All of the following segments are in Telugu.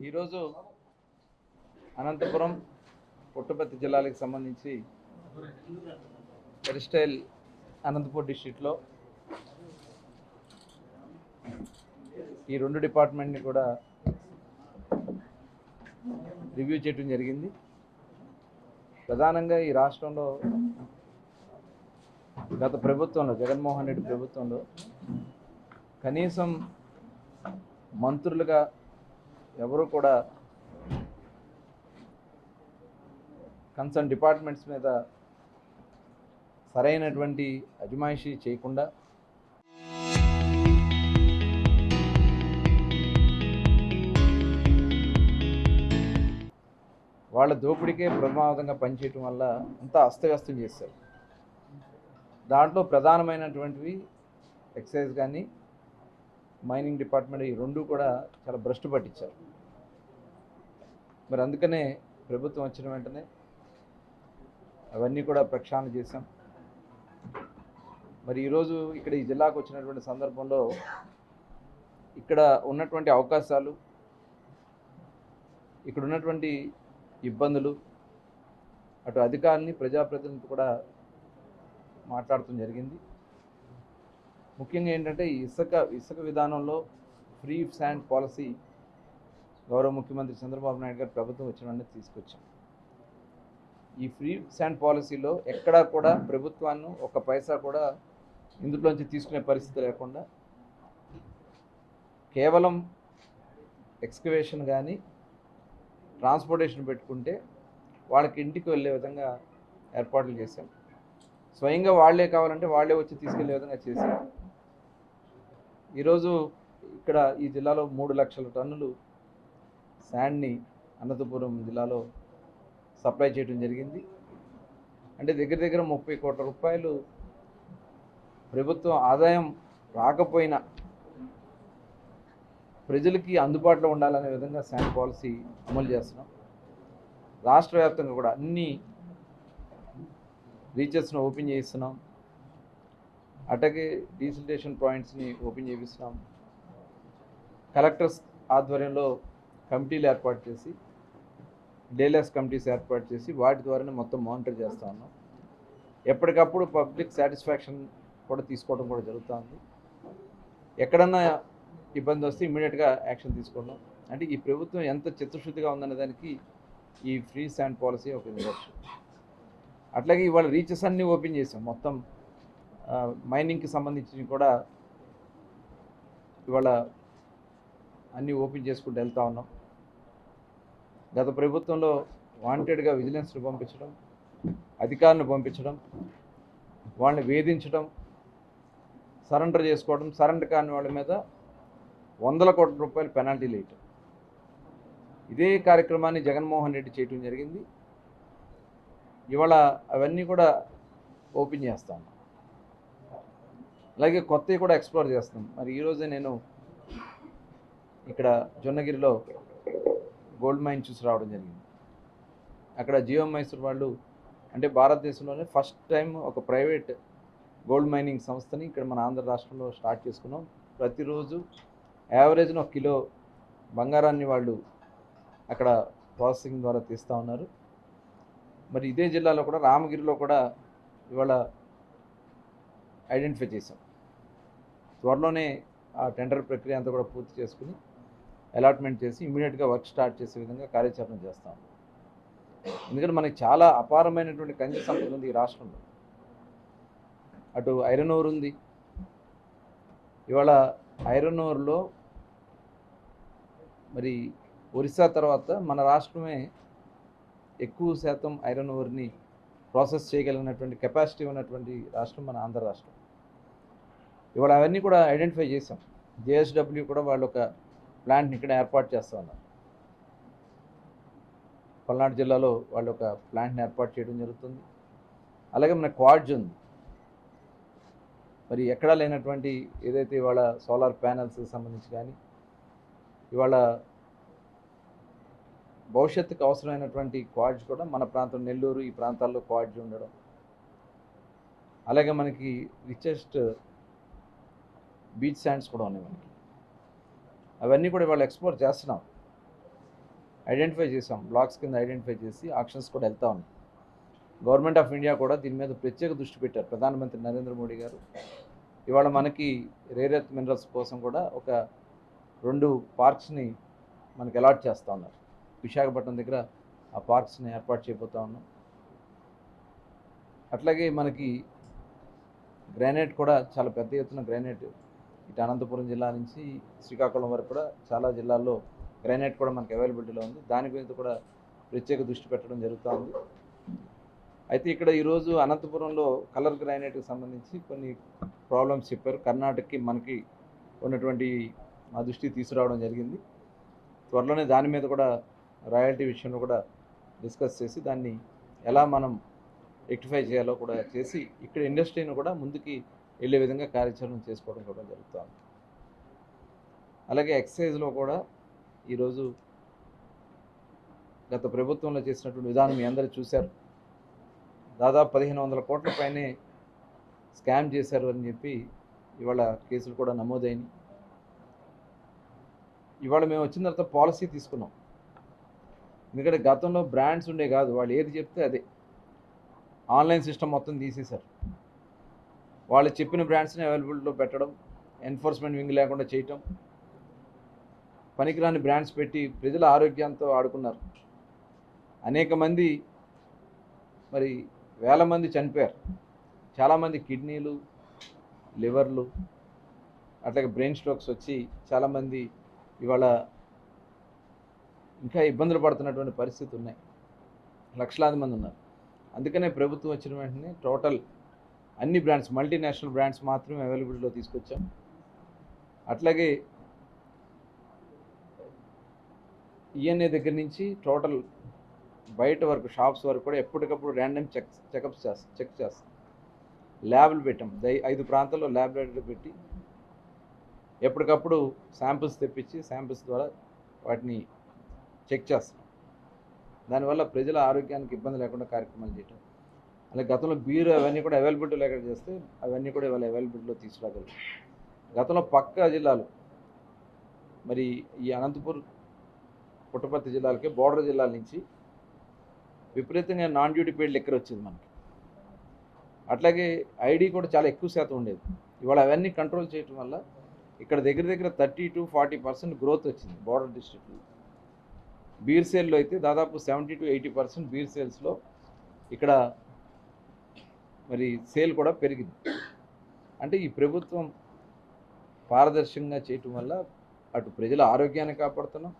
ఈరోజు అనంతపురం పుట్టపర్తి జిల్లాలకు సంబంధించి ఎరిస్టైల్ అనంతపూర్ డిస్ట్రిక్ట్లో ఈ రెండు డిపార్ట్మెంట్ని కూడా రివ్యూ చేయడం జరిగింది. ప్రధానంగా ఈ రాష్ట్రంలో గత ప్రభుత్వంలో జగన్మోహన్ రెడ్డి ప్రభుత్వంలో కనీసం మంత్రులుగా ఎవరు కూడా కన్సర్న్ డిపార్ట్మెంట్స్ మీద సరైనటువంటి అజమాయిషీ చేయకుండా వాళ్ళ దోపిడీకే ప్రమాదంగా పనిచేయటం వల్ల అంతా అస్తవ్యస్తం చేశారు. దాంట్లో ప్రధానమైనటువంటివి ఎక్సైజ్ కానీ మైనింగ్ డిపార్ట్మెంట్ ఈ రెండు కూడా చాలా భ్రష్టు పట్టించారు. మరి అందుకనే ప్రభుత్వం వచ్చిన వెంటనే అవన్నీ కూడా ప్రక్షాళన చేశాం. మరి ఈరోజు ఇక్కడ ఈ జిల్లాకు వచ్చినటువంటి సందర్భంలో ఇక్కడ ఉన్నటువంటి అవకాశాలు, ఇక్కడ ఉన్నటువంటి ఇబ్బందులు, అటు అధికారులని ప్రజాప్రతినిధులు కూడా మాట్లాడటం జరిగింది. ముఖ్యంగా ఏంటంటే ఈ ఇసుక విధానంలో ఫ్రీ శాండ్ పాలసీ గౌరవ ముఖ్యమంత్రి చంద్రబాబు నాయుడు గారు ప్రభుత్వం వచ్చిన వెంటనే తీసుకొచ్చాం. ఈ ఫ్రీ శాండ్ పాలసీలో ఎక్కడా కూడా ప్రభుత్వాన్ని ఒక పైసా కూడా ఇందులోంచి తీసుకునే పరిస్థితి లేకుండా కేవలం ఎక్స్కవేషన్ కానీ ట్రాన్స్పోర్టేషన్ పెట్టుకుంటే వాళ్ళకి ఇంటికి వెళ్ళే విధంగా ఏర్పాట్లు చేశాం. స్వయంగా వాళ్లే కావాలంటే వాళ్లే వచ్చి తీసుకెళ్లే విధంగా చేశాం. ఈరోజు ఇక్కడ ఈ జిల్లాలో 3 లక్షల టన్నులు శాండ్ని అనంతపురం జిల్లాలో సప్లై చేయడం జరిగింది. అంటే దగ్గర దగ్గర 30 కోట్ల రూపాయలు ప్రభుత్వం ఆదాయం రాకపోయినా ప్రజలకి అందుబాటులో ఉండాలనే విధంగా శాండ్ పాలసీ అమలు చేస్తున్నాం. రాష్ట్ర వ్యాప్తంగా కూడా అన్ని రీచెస్ను ఓపెన్ చేస్తున్నాం. అట్లాగే డీసిల్టేషన్ పాయింట్స్ని ఓపెన్ చేపిస్తున్నాం. కలెక్టర్స్ ఆధ్వర్యంలో కమిటీలు ఏర్పాటు చేసి, డేలెస్ కమిటీస్ ఏర్పాటు చేసి వాటి ద్వారానే మొత్తం మానిటర్ చేస్తూ ఉన్నాం. ఎప్పటికప్పుడు పబ్లిక్ సాటిస్ఫాక్షన్ కూడా తీసుకోవడం కూడా జరుగుతుంది. ఎక్కడన్నా ఇబ్బంది వస్తే ఇమ్మీడియట్గా యాక్షన్ తీసుకున్నాం. అంటే ఈ ప్రభుత్వం ఎంత చిత్తశుద్ధిగా ఉందనే దానికి ఈ ఫ్రీ శాండ్ పాలసీ ఒక నిదర్శనం. అట్లాగే ఇవాళ రీచెస్ అన్నీ ఓపెన్ చేసాం. మొత్తం మైనింగ్కి సంబంధించి కూడా ఇవాళ అన్నీ ఓపెన్ చేసుకుంటూ వెళ్తూ ఉన్నాం. గత ప్రభుత్వంలో వాంటెడ్గా విజిలెన్స్ని పంపించడం, అధికారులను పంపించడం, వాళ్ళని వేధించడం, సరెండర్ చేసుకోవడం, సరెండర్ కాని వాళ్ళ మీద 100 కోట్ల రూపాయలు పెనాల్టీలు వేయటం, ఇదే కార్యక్రమాన్ని జగన్మోహన్ రెడ్డి చేయటం జరిగింది. ఇవాళ అవన్నీ కూడా ఓపెన్ చేస్తాం. అలాగే కొత్తవి కూడా ఎక్స్ప్లోర్ చేస్తాం. మరి ఈరోజే నేను ఇక్కడ జొన్నగిరిలో గోల్డ్ మైన్ చూసి రావడం జరిగింది. అక్కడ జియో మైసూర్ వాళ్ళు, అంటే భారతదేశంలోనే ఫస్ట్ టైం ఒక ప్రైవేట్ గోల్డ్ మైనింగ్ సంస్థని ఇక్కడ మన ఆంధ్ర రాష్ట్రంలో స్టార్ట్ చేసుకున్నాం. ప్రతిరోజు యావరేజ్న 1 కిలో బంగారాన్ని వాళ్ళు అక్కడ ప్రాసెసింగ్ ద్వారా తీస్తూ ఉన్నారు. మరి ఇదే జిల్లాలో కూడా రామగిరిలో కూడా ఇవాళ ఐడెంటిఫై చేశాం. త్వరలోనే ఆ టెండర్ ప్రక్రియ అంతా కూడా పూర్తి చేసుకుని అలాట్మెంట్ చేసి ఇమీడియట్గా వర్క్ స్టార్ట్ చేసే విధంగా కార్యాచరణ చేస్తాం. ఎందుకంటే మనకి చాలా అపారమైనటువంటి ఖనిజ సంపద ఉంది ఈ రాష్ట్రంలో. అటు ఐరన్ ఓర్ ఉంది. ఇవాళ ఐరన్ ఓర్లో మరి ఒరిస్సా తర్వాత మన రాష్ట్రమే ఎక్కువ శాతం ఐరన్ ఓర్ని ప్రాసెస్ చేయగలిగినటువంటి కెపాసిటీ ఉన్నటువంటి రాష్ట్రం మన ఆంధ్ర రాష్ట్రం. ఇవాళ అవన్నీ కూడా ఐడెంటిఫై చేసాం. జేఎస్డబ్ల్యూ కూడా వాళ్ళు ఒక ప్లాంట్ని ఇక్కడ ఏర్పాటు చేస్తూ ఉన్నారు. పల్నాడు జిల్లాలో వాళ్ళు ఒక ప్లాంట్ని ఏర్పాటు చేయడం జరుగుతుంది. అలాగే మన క్వాడ్జ్ ఉంది. మరి ఎక్కడా లేనటువంటి ఏదైతే ఇవాళ సోలార్ ప్యానెల్స్కి సంబంధించి కానీ ఇవాళ భవిష్యత్తుకు అవసరమైనటువంటి క్వాడ్జ్ కూడా మన ప్రాంతం నెల్లూరు ఈ ప్రాంతాల్లో క్వాడ్జ్ ఉండడం, అలాగే మనకి రిచెస్ట్ బీచ్ శాండ్స్ కూడా ఉన్నాయి మనకి. అవన్నీ కూడా ఇవాళ ఎక్స్ప్లోర్ చేస్తున్నాం. ఐడెంటిఫై చేసాం, బ్లాక్స్ కింద ఐడెంటిఫై చేసి ఆక్షన్స్ కూడా వెళ్తా ఉన్నాం. గవర్నమెంట్ ఆఫ్ ఇండియా కూడా దీని మీద ప్రత్యేక దృష్టి పెట్టారు. ప్రధానమంత్రి నరేంద్ర మోడీ గారు ఇవాళ మనకి రేర్ ఎర్త్ మినరల్స్ కోసం కూడా ఒక 2 పార్క్స్ని మనకి అలాట్ చేస్తూ ఉన్నారు. విశాఖపట్నం దగ్గర ఆ పార్క్స్ని ఏర్పాటు చేయబోతా ఉన్నాం. అట్లాగే మనకి గ్రానైట్ కూడా చాలా పెద్ద ఎత్తున గ్రానైట్ ఇటు అనంతపురం జిల్లా నుంచి శ్రీకాకుళం వరకు కూడా చాలా జిల్లాల్లో గ్రానైట్ కూడా మనకి అవైలబిలిటీలో ఉంది. దాని మీద కూడా ప్రత్యేక దృష్టి పెట్టడం జరుగుతూ ఉంది. అయితే ఇక్కడ ఈరోజు అనంతపురంలో కలర్ గ్రానైట్కి సంబంధించి కొన్ని ప్రాబ్లమ్స్ చెప్పారు. కర్ణాటకకి మనకి ఉన్నటువంటి మా దృష్టికి తీసుకురావడం జరిగింది. త్వరలోనే దాని మీద కూడా రాయల్టీ విషయంలో కూడా డిస్కస్ చేసి దాన్ని ఎలా మనం రెక్టిఫై చేయాలో కూడా చేసి ఇక్కడ ఇండస్ట్రీని కూడా ముందుకి వెళ్ళే విధంగా కార్యాచరణ చేసుకోవడం కూడా జరుగుతుంది. అలాగే ఎక్సైజ్లో కూడా ఈరోజు గత ప్రభుత్వంలో చేసినటువంటి విధానం మీ అందరూ చూశారు. దాదాపు 1500 కోట్ల పైనే స్కామ్ చేశారు అని చెప్పి ఇవాళ కేసులు కూడా నమోదైనవి. ఇవాళ మేము వచ్చిన తర్వాత పాలసీ తీసుకున్నాం. ఎందుకంటే గతంలో బ్రాండ్స్ ఉండే కాదు, వాళ్ళు ఏది చెప్తే అదే. ఆన్లైన్ సిస్టమ్ మొత్తం తీసేశారు. వాళ్ళు చెప్పిన బ్రాండ్స్ని అవైలబిలిటీలో పెట్టడం, ఎన్ఫోర్స్మెంట్ వింగ్ లేకుండా చేయటం, పనికిరాని బ్రాండ్స్ పెట్టి ప్రజల ఆరోగ్యంతో ఆడుకున్నారు. అనేక మంది మరి వేల మంది చనిపోయారు. చాలామంది కిడ్నీలు, లివర్లు, అట్లాగే బ్రెయిన్ స్ట్రోక్స్ వచ్చి చాలామంది ఇవాళ ఇంకా ఇబ్బందులు పడుతున్నటువంటి పరిస్థితి ఉన్నాయి. లక్షలాది మంది ఉన్నారు. అందుకనే ప్రభుత్వం వచ్చిన వెంటనే టోటల్ అన్ని బ్రాండ్స్, మల్టీనేషనల్ బ్రాండ్స్ మాత్రమే అవైలబిలిటీలో తీసుకొచ్చాం. అట్లాగే ఈఎన్ఏ దగ్గర నుంచి టోటల్ బయట వరకు షాప్స్ వరకు కూడా ఎప్పటికప్పుడు ర్యాండమ్ చెక్ చేస్తాం. ల్యాబ్లు పెట్టాం. 5 ప్రాంతాల్లో ల్యాబొరేటరీలు పెట్టి ఎప్పటికప్పుడు శాంపిల్స్ తెప్పించి శాంపిల్స్ ద్వారా వాటిని చెక్ చేస్తాం. దానివల్ల ప్రజల ఆరోగ్యానికి ఇబ్బంది లేకుండా కార్యక్రమాలు చేయటం. అలాగే గతంలో బీరు అవన్నీ కూడా అవైలబిలిటీ లేకుండా చేస్తే అవన్నీ కూడా ఇవాళ అవైలబిలిటీలో తీసుకురాగలం. గతంలో పక్క జిల్లాలు మరి ఈ అనంతపూర్, పుట్టపర్తి జిల్లాలకి బోర్డర్ జిల్లాల నుంచి విపరీతంగా నాన్ డ్యూటీ పెయిడ్ లెక్కర్ వచ్చింది మనకి. అట్లాగే ఐడి కూడా చాలా ఎక్కువ శాతం ఉండేది. ఇవాళ అవన్నీ కంట్రోల్ చేయడం వల్ల ఇక్కడ దగ్గర 30 to 40% గ్రోత్ వచ్చింది బోర్డర్ డిస్ట్రిక్ట్లో. బీర్ సేల్లో అయితే దాదాపు 70 to 80% బీర్ సేల్స్లో ఇక్కడ మరి సేల్ కూడా పెరిగింది. అంటే ఈ ప్రభుత్వం పారదర్శకంగా చేయటం వల్ల అటు ప్రజల ఆరోగ్యాన్ని కాపాడుతున్నాం,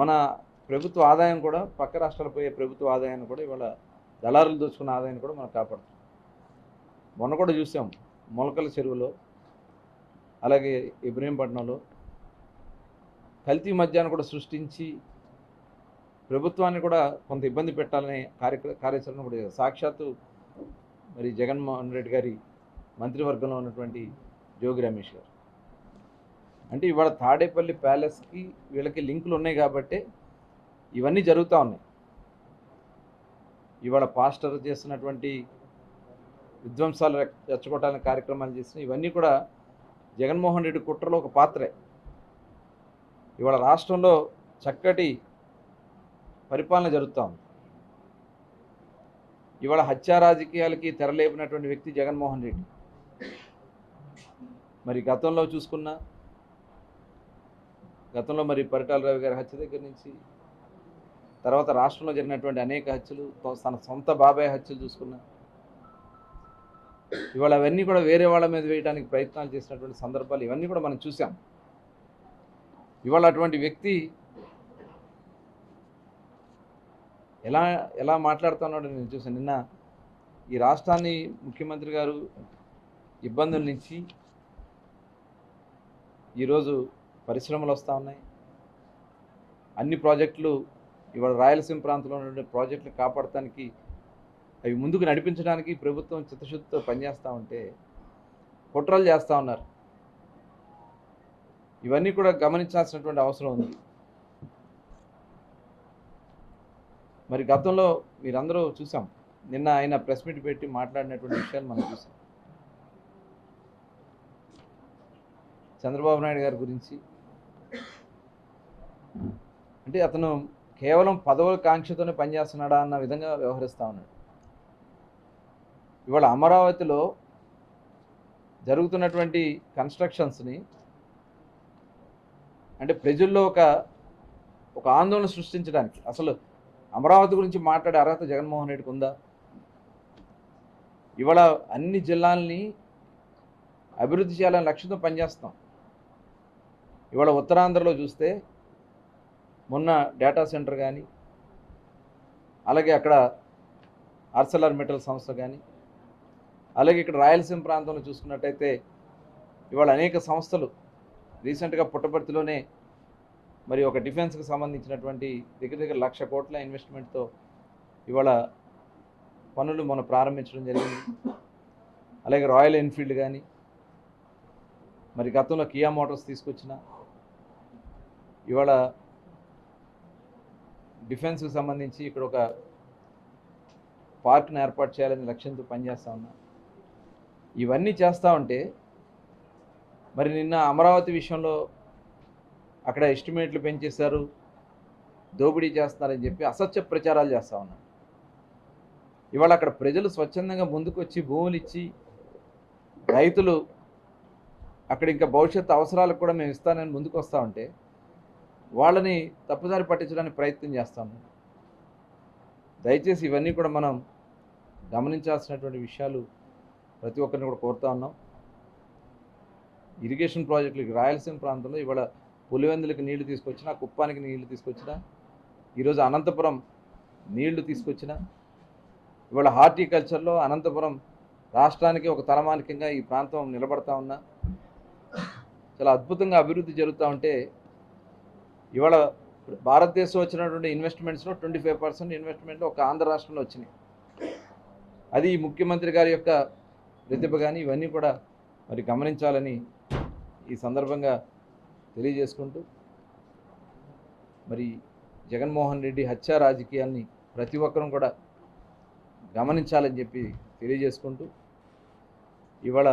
మన ప్రభుత్వ ఆదాయం కూడా పక్క రాష్ట్రాలు పోయే ప్రభుత్వ ఆదాయాన్ని కూడా ఇవాళ దళారులు దోచుకున్న ఆదాయాన్ని కూడా మనం కాపాడుతున్నాం. మొన్న కూడా చూసాం మొలకల చెరువులో, అలాగే ఇబ్రహీంపట్నంలో కల్తీ మద్యాన్ని కూడా సృష్టించి ప్రభుత్వాన్ని కూడా కొంత ఇబ్బంది పెట్టాలనే కార్యాచరణ కూడా సాక్షాత్తు మరి జగన్మోహన్ రెడ్డి గారి మంత్రివర్గంలో ఉన్నటువంటి జోగి రమేష్ గారు. అంటే ఇవాళ తాడేపల్లి ప్యాలెస్కి వీళ్ళకి లింకులు ఉన్నాయి కాబట్టి ఇవన్నీ జరుగుతూ ఉన్నాయి. ఇవాళ పాస్టర్ చేస్తున్నటువంటి విధ్వంసాలు రెచ్చగొట్టాలని కార్యక్రమాలు చేసిన ఇవన్నీ కూడా జగన్మోహన్ రెడ్డి కుట్రలో ఒక పాత్రే. ఇవాళ రాష్ట్రంలో చక్కటి పరిపాలన జరుగుతూ ఉంది. ఇవాళ హత్యా రాజకీయాలకి తెరలేపినటువంటి వ్యక్తి జగన్మోహన్ రెడ్డి. మరి గతంలో మరి పరిటాల రవి గారి హత్య దగ్గర నుంచి తర్వాత రాష్ట్రంలో జరిగినటువంటి అనేక హత్యలు, తన సొంత బాబాయ్ హత్యలు చూసుకున్నా ఇవాళ అవన్నీ కూడా వేరే వాళ్ళ మీద వేయడానికి ప్రయత్నాలు చేసినటువంటి సందర్భాలు ఇవన్నీ కూడా మనం చూసాం. ఇవాళ అటువంటి వ్యక్తి ఎలా మాట్లాడుతున్నాడో నేను చూసాను. నిన్న ఈ రాష్ట్రాన్ని ముఖ్యమంత్రి గారు ఇబ్బందుల నుంచి ఈరోజు పరిశ్రమలు వస్తూ ఉన్నాయి. అన్ని ప్రాజెక్టులు ఇవాళ రాయలసీమ ప్రాంతంలో ఉన్న ప్రాజెక్టులు కాపాడటానికి, అవి ముందుకు నడిపించడానికి ప్రభుత్వం చిత్తశుద్ధితో పనిచేస్తూ ఉంటే కుట్రలు చేస్తూ ఉన్నారు. ఇవన్నీ కూడా గమనించాల్సినటువంటి అవసరం ఉంది. మరి గతంలో మీరందరూ చూసాం, నిన్న ఆయన ప్రెస్ మీట్ పెట్టి మాట్లాడినటువంటి విషయాలు మనం చూసాం. చంద్రబాబు నాయుడు గారి గురించి అంటే అతను కేవలం పదవుల కాంక్షతోనే పనిచేస్తున్నాడా అన్న విధంగా వ్యవహరిస్తూ ఉన్నాడు. ఇవాళ అమరావతిలో జరుగుతున్నటువంటి కన్స్ట్రక్షన్స్ని అంటే ప్రజల్లో ఒక ఆందోళన సృష్టించడానికి, అసలు అమరావతి గురించి మాట్లాడే అర్హత జగన్మోహన్ రెడ్డికి ఉందా? ఇవాళ అన్ని జిల్లాలని అభివృద్ధి చేయాలని లక్ష్యంతో పనిచేస్తాం. ఇవాళ ఉత్తరాంధ్రలో చూస్తే మొన్న డేటా సెంటర్ కానీ, అలాగే అక్కడ ఆర్సెలర్ మెటల్ సంస్థ కానీ, అలాగే ఇక్కడ రాయలసీమ ప్రాంతంలో చూసుకున్నట్టయితే ఇవాళ అనేక సంస్థలు రీసెంట్గా పుట్టపర్తిలోనే మరి ఒక డిఫెన్స్కి సంబంధించినటువంటి దగ్గర 1,00,000 కోట్ల ఇన్వెస్ట్మెంట్తో ఇవాళ పనులు మనం ప్రారంభించడం జరిగింది. అలాగే రాయల్ ఎన్ఫీల్డ్ కానీ, మరి గతంలో కియా మోటార్స్ తీసుకొచ్చిన ఇవాళ డిఫెన్స్కి సంబంధించి ఇక్కడ ఒక పార్క్ని ఏర్పాటు చేయాలని లక్ష్యంతో పనిచేస్తూ ఉన్నా. ఇవన్నీ చేస్తూ ఉంటే మరి నిన్న అమరావతి విషయంలో అక్కడ ఎస్టిమేట్లు పెంచేశారు, దోపిడీ చేస్తున్నారని చెప్పి అసత్య ప్రచారాలు చేస్తూ ఉన్నారు. ఇవాళ అక్కడ ప్రజలు స్వచ్ఛందంగా ముందుకు వచ్చి భూములు ఇచ్చి, రైతులు అక్కడ ఇంకా భవిష్యత్తు అవసరాలకు కూడా మేము ఇస్తానని ముందుకు వస్తూ ఉంటే వాళ్ళని తప్పుదారి పట్టించడానికి ప్రయత్నం చేస్తాము. దయచేసి ఇవన్నీ కూడా మనం గమనించాల్సినటువంటి విషయాలు ప్రతి ఒక్కరిని కూడా కోరుతా ఉన్నాం. ఇరిగేషన్ ప్రాజెక్టులకి రాయలసీమ ప్రాంతంలో ఇవాళ పులివెందులకి నీళ్లు తీసుకొచ్చినా, కుప్పానికి నీళ్లు తీసుకొచ్చినా, ఈరోజు అనంతపురం నీళ్లు తీసుకొచ్చినా, ఇవాళ హార్టికల్చర్లో అనంతపురం రాష్ట్రానికి ఒక తలమానికంగా ఈ ప్రాంతం నిలబడతా ఉన్నా చాలా అద్భుతంగా అభివృద్ధి జరుగుతూ ఉంటే ఇవాళ భారతదేశం వచ్చినటువంటి ఇన్వెస్ట్మెంట్స్లో 25% ఇన్వెస్ట్మెంట్లు ఒక ఆంధ్ర రాష్ట్రంలో వచ్చినాయి. అది ఈ ముఖ్యమంత్రి గారి యొక్క ప్రతిభ. కానీ ఇవన్నీ కూడా మరి గమనించాలని ఈ సందర్భంగా తెలియజేసుకుంటూ, మరి జగన్మోహన్ రెడ్డి హత్యా రాజకీయాల్ని ప్రతి ఒక్కరూ కూడా గమనించాలని చెప్పి తెలియజేసుకుంటూ, ఇవాళ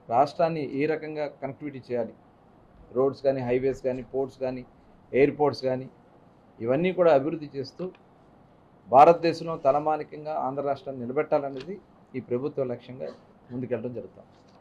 రాష్ట్రాన్ని ఏ రకంగా కనెక్టివిటీ చేయాలి, రోడ్స్ కానీ, హైవేస్ కానీ, పోర్ట్స్ కానీ, ఎయిర్పోర్ట్స్ కానీ, ఇవన్నీ కూడా అభివృద్ధి చేస్తూ భారతదేశంలో తలమానికంగా ఆంధ్ర రాష్ట్రాన్ని నిలబెట్టాలనేది ఈ ప్రభుత్వ లక్ష్యంగా ముందుకెళ్ళడం జరుగుతుంది.